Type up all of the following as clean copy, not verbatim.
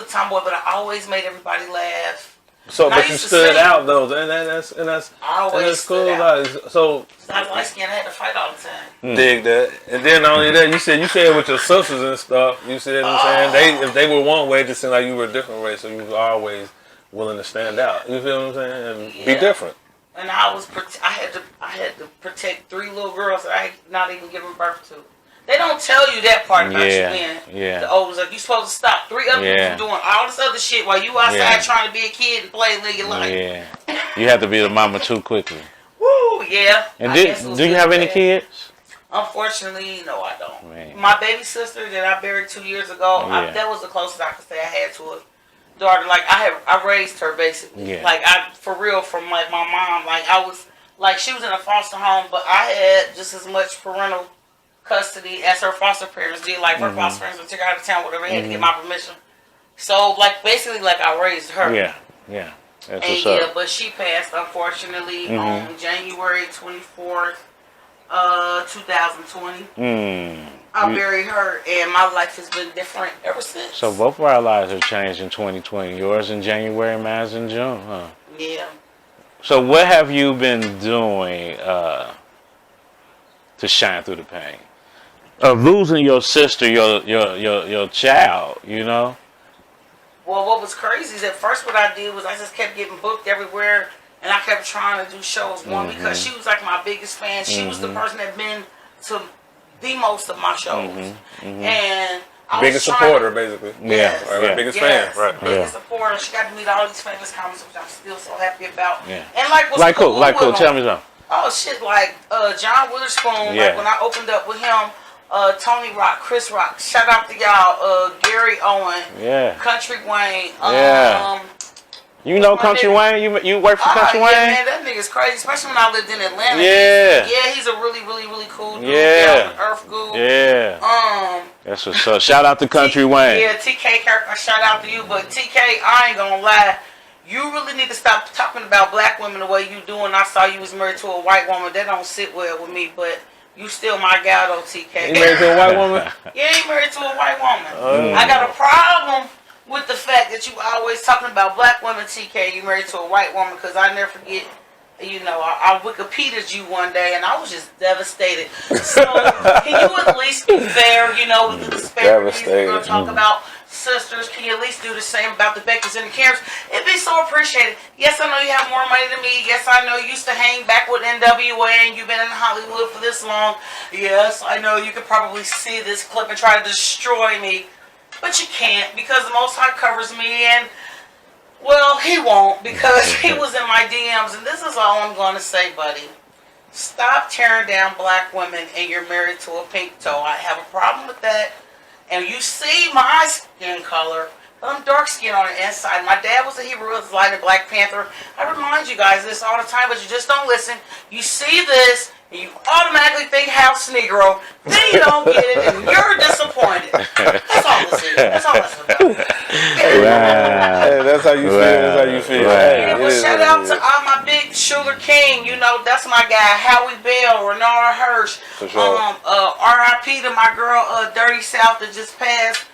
a tomboy, but I always made everybody laugh. So, and but you stood out though, and that's cool. So I was light skinned. I had to fight all the time. Dig that, and then not only that, you said with your sisters and stuff. You said what I'm saying if they were one way, it just seemed like you were a different way. So you was always willing to stand out. You feel what I'm saying? And be different. And I had to protect 3 little girls that I had not even given birth to. They don't tell you that part about you being the oldest. Like, you supposed to stop 3 other people from doing all this other shit while you outside trying to be a kid and play and live your life. Yeah. You have to be the mama too quickly. Woo, yeah. And do you have any kids? Unfortunately, no, I don't. Man. My baby sister that I buried 2 years ago, that was the closest I could say I had to a daughter. Like, I raised her basically. Yeah. Like, for real, from like my mom. Like, I was, like, she was in a foster home, but I had just as much parental custody as her foster parents did. Like, her foster parents would take her out of town, whatever, had to get my permission. So, like, basically, like, I raised her. Yeah. That's and what's up. but she passed, unfortunately, on January 24th, 2020. I buried her, and my life has been different ever since. So both of our lives have changed in 2020. Yours in January, mine's in June, huh? Yeah. So what have you been doing to shine through the pain of losing your sister, your child? You know. Well, what was crazy is at first what I did was I just kept getting booked everywhere, and I kept trying to do shows. One, because she was like my biggest fan. She was the person that been to the most of my shows. And I biggest was supporter, basically. Biggest fan, right? Biggest supporter. She got to meet all these famous comics, which I'm still so happy about. Yeah. And like, what's like cool. Tell me something. Oh shit! Like John Witherspoon. Like when I opened up with him. Tony Rock, Chris Rock, shout out to y'all, Gary Owen, Country Wayne, you know Country Wayne? You work for Country Wayne? Yeah, man, that nigga's crazy, especially when I lived in Atlanta. He's a really, really, really cool dude. Earth Goo. That's what's up. Shout out to Country Wayne. Yeah, TK, shout out to you, but TK, I ain't gonna lie. You really need to stop talking about black women the way you do, and I saw you was married to a white woman. That don't sit well with me, but you still my gal though, TK. You married to a white woman? Yeah, he married to a white woman. I got a problem with the fact that you always talking about black women, TK. You married to a white woman, because I never forget, you know, I Wikipedia'd you one day, and I was just devastated. So, can you at least be fair, you know, with the disparities? We're going to talk about sisters. Can you at least do the same about the Beckys and the Karens? It'd be so appreciated. Yes, I know you have more money than me. Yes, I know you used to hang back with NWA and you've been in Hollywood for this long. Yes, I know you could probably see this clip and try to destroy me. But you can't, because the Most High covers me, and, well, he won't, because he was in my DMs. And this is all I'm going to say, buddy. Stop tearing down black women and you're married to a pink toe. I have a problem with that. And you see my skin color, but I'm dark skinned on the inside. My dad was a Hebrew Israelite in Black Panther. I remind you guys this all the time, but you just don't listen. You see this, and you automatically think House Negro. Then you don't get it, and you're disappointed. That's all this is. That's all that's about. Hey, that's how you feel. That's how you feel. Yeah, well, shout out to all my big Sugar King. You know, that's my guy, Howie Bell, Renard Hirsch. For sure. R.I.P. to my girl, Dirty South, that just passed.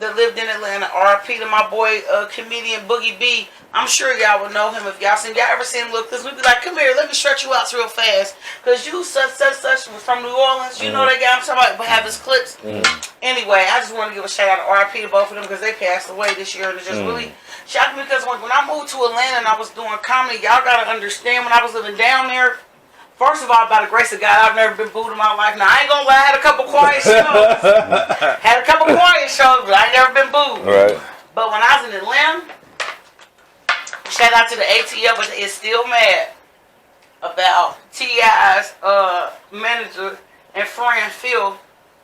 That lived in Atlanta. R.I.P. to my boy, comedian Boogie B. I'm sure y'all would know him if y'all seen. Y'all ever seen him look this? We'd be like, come here, let me stretch you out real fast. Because you such was from New Orleans. You know that guy I'm talking about, but have his clips. Anyway, I just want to give a shout out to R.I.P. to both of them, because they passed away this year. And it just really shocked me, because when I moved to Atlanta and I was doing comedy, y'all got to understand, when I was living down there, first of all, by the grace of God, I've never been booed in my life. Now, I ain't gonna lie, I had a couple quiet shows. But I ain't never been booed. Right. But when I was in Atlanta, shout out to the ATL, but it's still mad about T.I.'s manager and friend Phil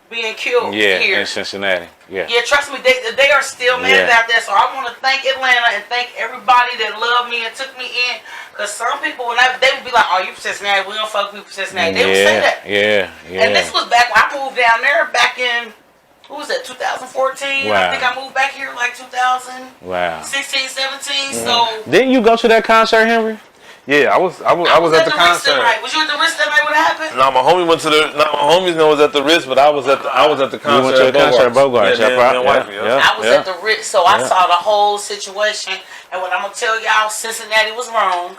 being killed here in Cincinnati. Yeah, trust me, they are still mad about that. So I want to thank Atlanta and thank everybody that loved me and took me in. Because some people, they would be like, oh, you from Cincinnati, we don't fuck with you from Cincinnati. They would say that. Yeah. And this was back when I moved down there, back in, who was that, 2014? Wow. I think I moved back here like 2016, 17. So didn't you go to that concert, Henry? Yeah, I was at the Ritz that concert. night. Was you at the Ritz that night? What happened? No, my homie went to the. No, my homies know was at the Ritz, but I was at the concert. You went to the concert at Bogart's. Yeah, Yeah, me and wifey, yeah. I was at the Ritz, so I saw the whole situation. And what I'm gonna tell y'all, Cincinnati was wrong.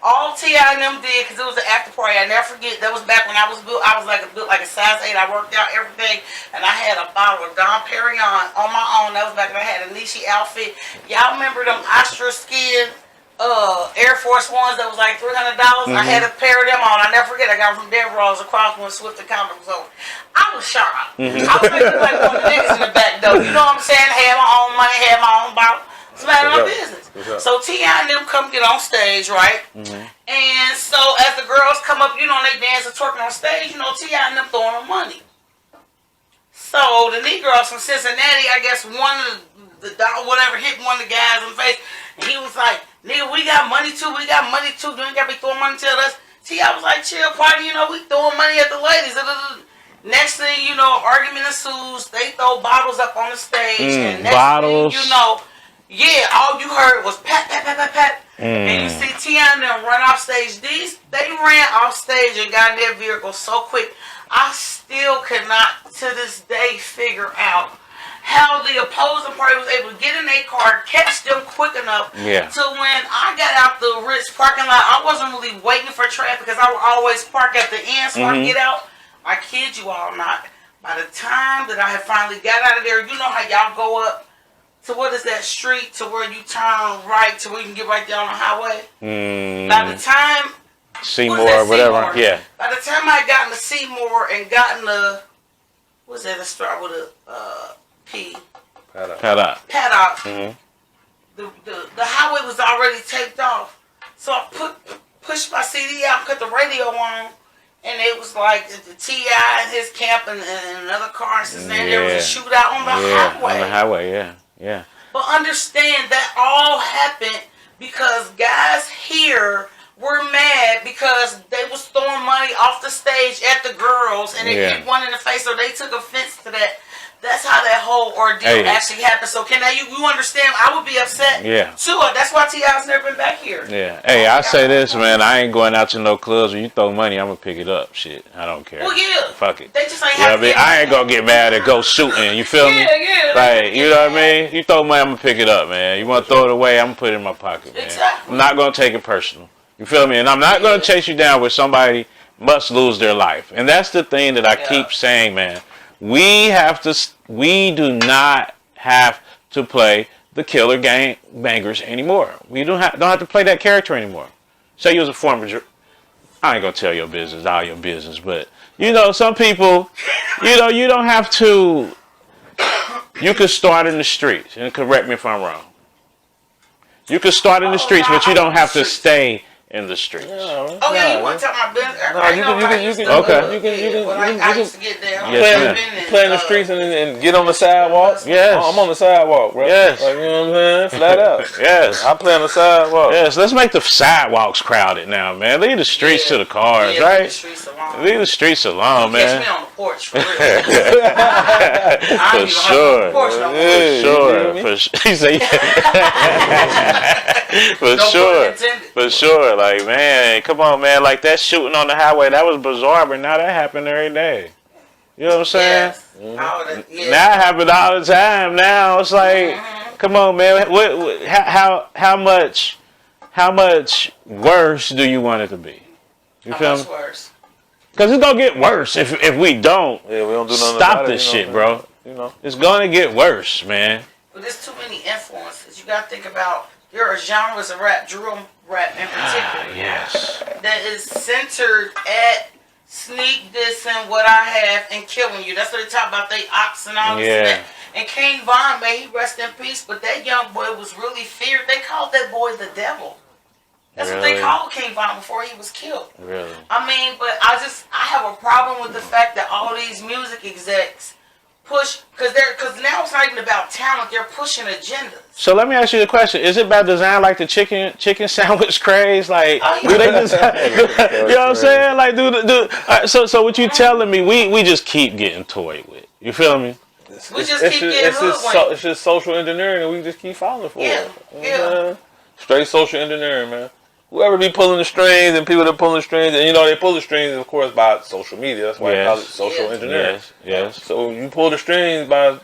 All T.I. and them did, because it was an after party. I never forget. That was back when I was built. I was built like a size 8. I worked out everything, and I had a bottle of Dom Perignon on my own. That was back when I had a Nishi outfit. Y'all remember them Astra skin Air Force Ones that was like $300? I had a pair of them on. I never forget. I got them from Devereaux's across when Swift and Comic was over. I was sharp. I was like one of the niggas in the back though. You know what I'm saying? Had my own money, had my own bottle. It's none of my business. So T.I. and them come get on stage, right? And so as the girls come up, you know, they dance and twerking on stage, you know, T.I. and them throwing them money. So the Negroes from Cincinnati, I guess one of the whatever hit one of the guys in the face, and he was like, "Nigga, we got money too. We got money too. You ain't got to be throwing money to us." T.I. was like, "Chill, party. You know, we throwing money at the ladies." Next thing you know, argument ensues. They throw bottles up on the stage, and next bottles. thing you know. Yeah, all you heard was pat, pat, pat, pat, pat. And you see T.I. and them run off stage. They ran off stage and got in their vehicle so quick. I still cannot, to this day, figure out how the opposing party was able to get in their car, catch them quick enough to when I got out the Ritz parking lot, I wasn't really waiting for traffic because I would always park at the end so I could get out. I kid you all not. By the time that I had finally got out of there, you know how y'all go up to what is that street to where you turn right to where you can get right there on the highway? By the time Seymour, whatever. Seymour? Yeah. By the time I got into Seymour and got in the what's that? Let's start with a P. Paddock. The highway was already taped off, so I pushed my CD out, cut the radio on, and it was like the T.I. and his camp and another car, and there was a shootout on the highway. On the highway, yeah. But understand that all happened because guys here were mad because they was throwing money off the stage at the girls and it hit one in the face, so they took offense to that. That's how that whole ordeal actually happened. So can you understand? I would be upset too. That's why T.I.'s never been back here. Yeah. Hey, I say this, man. I ain't going out to no clubs. When you throw money, I'm gonna pick it up. Shit, I don't care. Well, yeah. Fuck it. They just ain't I mean, I ain't gonna get mad and go shooting. You feel me? Yeah. Like, you know what I mean? You throw money, I'm gonna pick it up, man. You want to throw it away, I'm gonna put it in my pocket, man. Exactly. I'm not gonna take it personal. You feel me? And I'm not gonna chase you down with somebody must lose their life. And that's the thing that I keep saying, man. We do not have to play the killer gang bangers anymore. We don't have to play that character anymore. Say you was a former, I ain't gonna tell your business, all your business, but you know, some people, you know, you don't have to. You could start in the streets, and correct me if I'm wrong. You could start in the streets, but you don't have to stay in the streets. You want to tell my business? You can play in the streets and get on the sidewalk. Yes. I'm on the sidewalk, bro. Yes. Like, you know what I'm saying? Flat out. Yes. I play on the sidewalk. Yes, let's make the sidewalks crowded now, man. Leave the streets to the cars, right? Leave the streets alone. Leave the streets alone, man. Catch me on the porch, for real. For sure. For sure. He said, for sure. Like, man, come on, man. Like, that shooting on the highway, that was bizarre, but now that happen every day. You know what I'm saying? Now it happen all the time. Now it's like, come on, man. How much worse do you want it to be? You feel me? Worse? Because it's gonna get worse if we don't. Yeah, we don't do nothing stop about this it, shit, bro. You know, it's gonna get worse, man. But there's too many influences. You gotta think about. There are genres of rap, drill rap in particular, yes, that is centered at sneak dissing what I have and killing you. That's what they talk about. They ox and all this. And King Von, may he rest in peace, but that young boy was really feared. They called that boy the devil. That's what they called King Von before he was killed. Really? I mean, but I have a problem with the fact that all these music execs push, because now it's not even about talent, they're pushing agendas. So let me ask you the question: is it by design, like the chicken sandwich craze? Like, do they design? You know what I'm saying? Like, so what you telling me? We just keep getting toyed with. You feel me? We just keep getting hoodwinked. It's just social engineering, and we just keep falling for it. Yeah. Straight social engineering, man. whoever be pulling the strings and people that pulling the strings, and they pull the strings, of course, by social media. That's why they call it social engineering. Yes. So you pull the strings by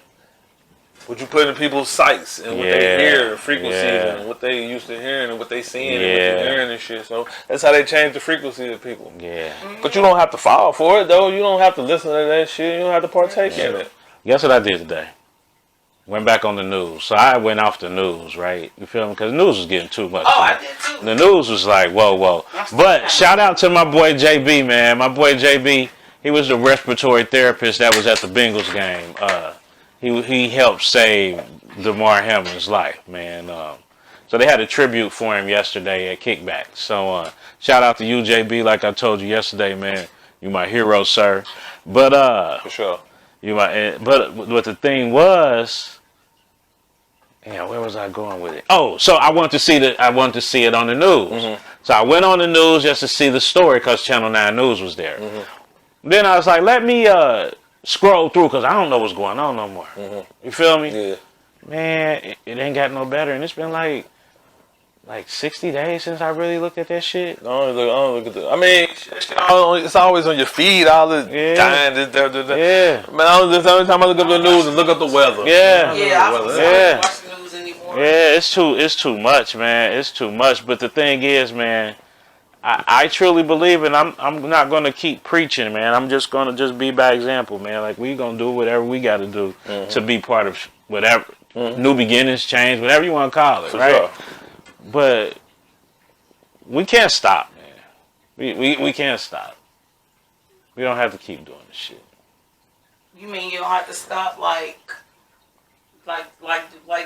what you put in people's sights and what they hear, frequencies, and what they used to hearing and what they seeing and what they hearing and shit. So that's how they change the frequency of people. Yeah. But you don't have to fall for it, though. You don't have to listen to that shit. You don't have to partake in it. Guess what I did today? Went back on the news. So I went off the news, right? You feel me? Because the news was getting too much. Oh, I did too. The news was like, whoa. But shout out to my boy JB, man. My boy JB, he was the respiratory therapist that was at the Bengals game. He helped save DeMar Hamlin's life, man. So they had a tribute for him yesterday at Kickback. So shout out to you, JB. Like I told you yesterday, man. You my hero, sir. But For sure. But what the thing was. Yeah, where was I going with it? Oh, so I wanted to see it on the news. Mm-hmm. So I went on the news just to see the story because Channel 9 News was there. Mm-hmm. Then I was like, let me scroll through because I don't know what's going on no more. Mm-hmm. You feel me? Yeah. Man, it ain't got no better, and it's been like 60 days since I really looked at that shit. I don't look at the. I mean, it's always on your feed all the time. Yeah. Man, the only time I look up the news and look up the weather. Yeah. I don't watch the news anymore. Yeah, it's too much, man. It's too much. But the thing is, man, I truly believe, and I'm not gonna keep preaching, man. I'm just gonna be by example, man. Like we gonna do whatever we got to do to be part of whatever new beginnings, change, whatever you want to call it, right? Sure. But we can't stop, man. We can't stop. We don't have to keep doing this shit. You mean you don't have to stop, like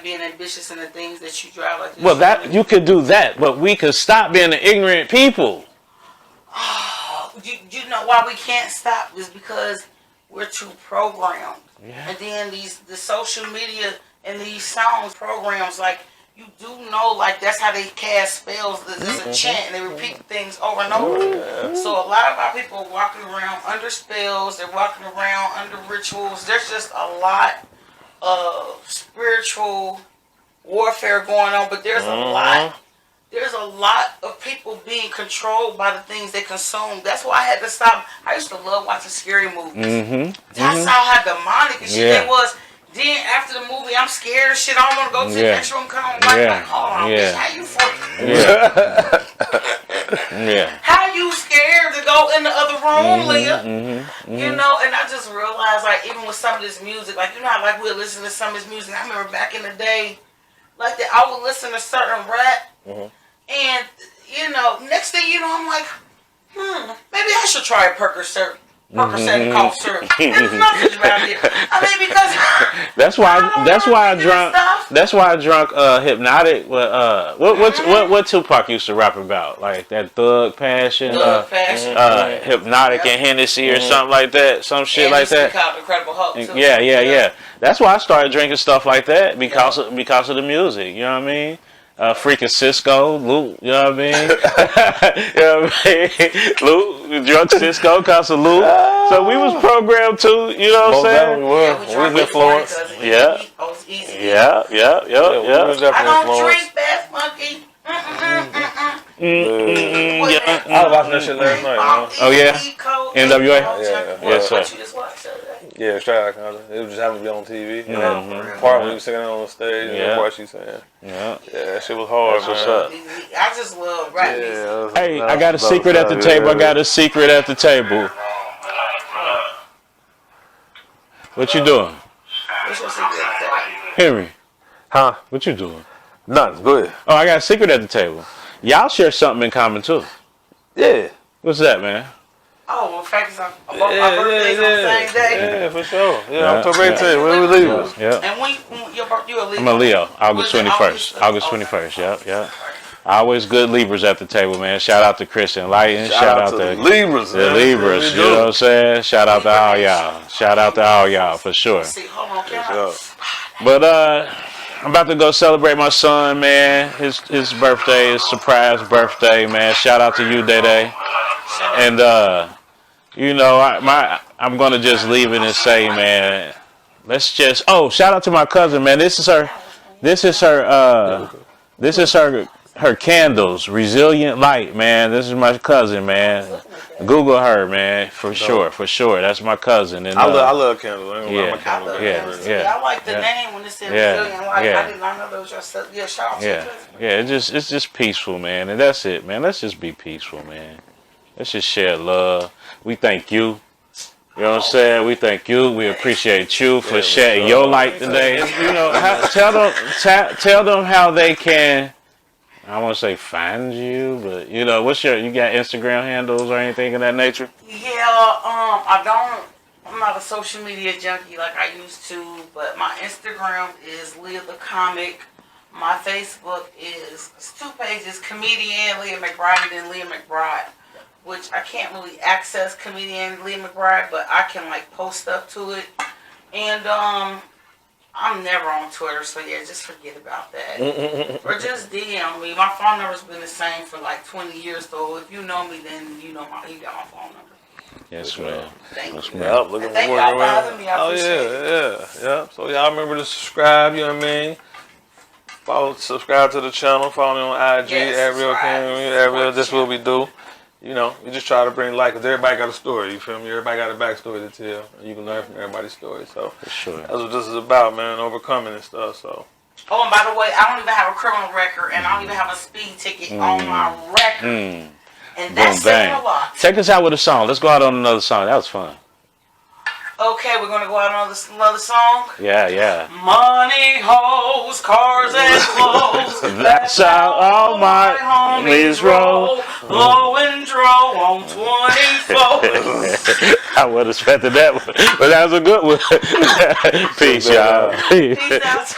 being ambitious in the things that you drive? Like Well, that you could do that, but we could stop being the ignorant people. You know why we can't stop is because we're too programmed. Yeah. And then the social media and these songs programs, like, you do know, like, that's how they cast spells. There's a chant and they repeat things over and over. So a lot of our people are walking around under spells. They're walking around under rituals. There's just a lot of spiritual warfare going on, but there's a lot of people being controlled by the things they consume. That's why I had to stop. I used to love watching scary movies. That's how demonic and shit they was. Then after the movie, I'm scared and shit. I don't want to go to the next room. Come on, like, hold on, bitch, how you how you scared to go in the other room, Leah? You know, and I just realized, like, even with some of this music, like, you know how, like, we'll listen to some of this music. I remember back in the day, like, that I would listen to certain rap, and, you know, next thing you know, I'm like, maybe I should try a Percocet and cough syrup. There's nothing around here. I mean, because that's why I drunk Hypnotic. What Tupac used to rap about, like that Thug Passion, Hypnotic and Hennessy or something like that, some shit like that. Incredible Hulk too. Yeah. That's why I started drinking stuff like that because of the music. You know what I mean? Freaking Cisco, Luke, you know what I mean? You know what I mean? Luke, drunk Cisco, cause of Luke. So we was programmed too, you know what I'm saying? We was influenced. Yeah. I don't drink Bath Monkey. I was watching that shit last night. Oh yeah? NWA? Yes, sir. What you just watched the other day? Yeah, straight out kind of. It was just having to be on TV. Part when he was singing on the stage, and the part she sang. Yeah, that shit was hard. What's up? I just love rap music. Hey, I got a secret at the table. What you doing? What's your secret at the table? Henry. Huh? What you doing? Nothing. Go ahead. Oh, I got a secret at the table. Y'all share something in common too. Yeah. What's that, man? Oh, well, fact is, both our birthdays on the same day. Yeah, for sure. Yeah, October 18th. When we leave? Yeah. And when your birthday, you're a Leo. I'm a Leo. August 21st. August 21st. Yep. Always good Libras at the table, man. Shout out to Chris and Lighten. Shout out to the Libras. The Libras. You know what I'm saying? Shout out to all y'all. For sure. See, hold on, can But I'm about to go celebrate my son, man. His birthday, his surprise birthday, man. Shout out to you, Day Day. And you know, I'm gonna just leave it and say, man, let's just. Oh, shout out to my cousin, man. This is her her candles, Resilient Light, man. This is my cousin, man. Google her, man, for sure, for sure. That's my cousin. And I love candles. I ain't gonna lie, yeah. I'm a candle guy. Yeah. I like the Yeah. name when it said Yeah. Resilient Light. Yeah. I did not know that was your stuff. Yeah, shout out to Yeah, you. yeah. It's just peaceful, man, and that's it, man. Let's just be peaceful, man. Let's just share love. We thank you. You know what I'm saying? We thank you. We appreciate you for sharing your light today. You know, tell them how they can. I want to say find you, but you know, you got Instagram handles or anything of that nature? Yeah, I'm not a social media junkie like I used to, but my Instagram is Leah the Comic. My Facebook is, it's 2 pages, comedian Leah McBride and then Leah McBride, which I can't really access comedian Leah McBride, but I can like post stuff to it. And I'm never on Twitter, so yeah, just forget about that. Or just DM me. My phone number's been the same for like 20 years, so if you know me, then you got my phone number. Yes, man. Thank Yes, you. man. Yep, looking Thank forward y'all to for it. having me. I Oh appreciate it. yeah. So y'all remember to subscribe. You know what I mean? Subscribe to the channel. Follow me on IG. Yes, at Real subscribe. King. At Real. Support This the what we do. You know, we just try to bring light, because everybody got a story. You feel me? Everybody got a backstory to tell, and you can learn from everybody's story. So For sure. that's what this is about, man. Overcoming and stuff. So. Oh, and by the way, I don't even have a criminal record, and I don't even have a speed ticket on my record. Mm. And Boom, that's saying bang. a lot. Take us out with a song. Let's go out on another song. That was fun. Okay, we're going to go out on another song. Yeah. Money, hoes, cars, and clothes. That's how all my homies roll. Low and dro on 24. I would have expected that one, but that was a good one. Peace, y'all. Peace out.